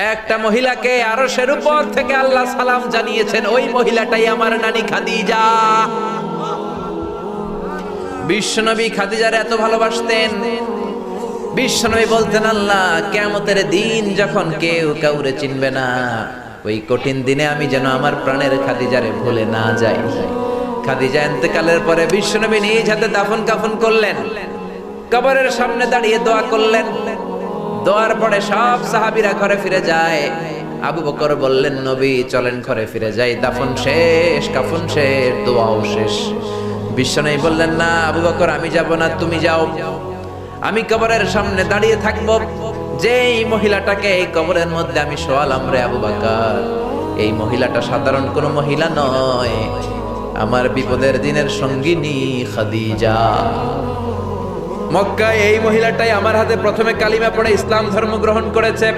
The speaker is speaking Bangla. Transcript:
একটা মহিলাকে আরশের উপর থেকে আল্লাহ সালাম জানিয়েছেন, ওই মহিলাটাই আমার নানি খাদিজা। বিশ্বনবী খাদিজার এত ভালোবাসতেন, বিশ্বনবী বলতেন, আল্লাহ কিয়ামতের দিন যখন কেউ কাউরে চিনবে না, ওই কঠিন দিনে আমি যেন আমার প্রাণের খাদিজারে ভুলে না যাই। খাদিজা ইন্তেকালের পরে বিশ্বনবী নিজ হাতে দাফন কাফন করলেন, কবরের সামনে দাঁড়িয়ে দোয়া করলেন। দোয়ার পরে সব সাহাবীরা ঘরে ফিরে যায়। আবু বকর বললেন, নবী চলেন ঘরে ফিরে যাই, দাফন শেষ, কাফন শেষ, দোয়াও শেষ। বিশ্বনবী বললেন, না আবু বকর, আমি যাব না, তুমি যাও, আমি কবরের সামনে দাঁড়িয়ে থাকবো। যেই মহিলাটাকে এই কবরের মধ্যে আমি শোয়ালাম রে আবু বকর, এই মহিলাটা সাধারণ কোনো মহিলা নয়, আমার বিপদের দিনের সঙ্গিনী খাদিজা। মক্কায় এই মহিলাটাই আমার হাতে প্রথমে কালিমা পড়ে ইসলাম ধর্ম গ্রহণ করেছে।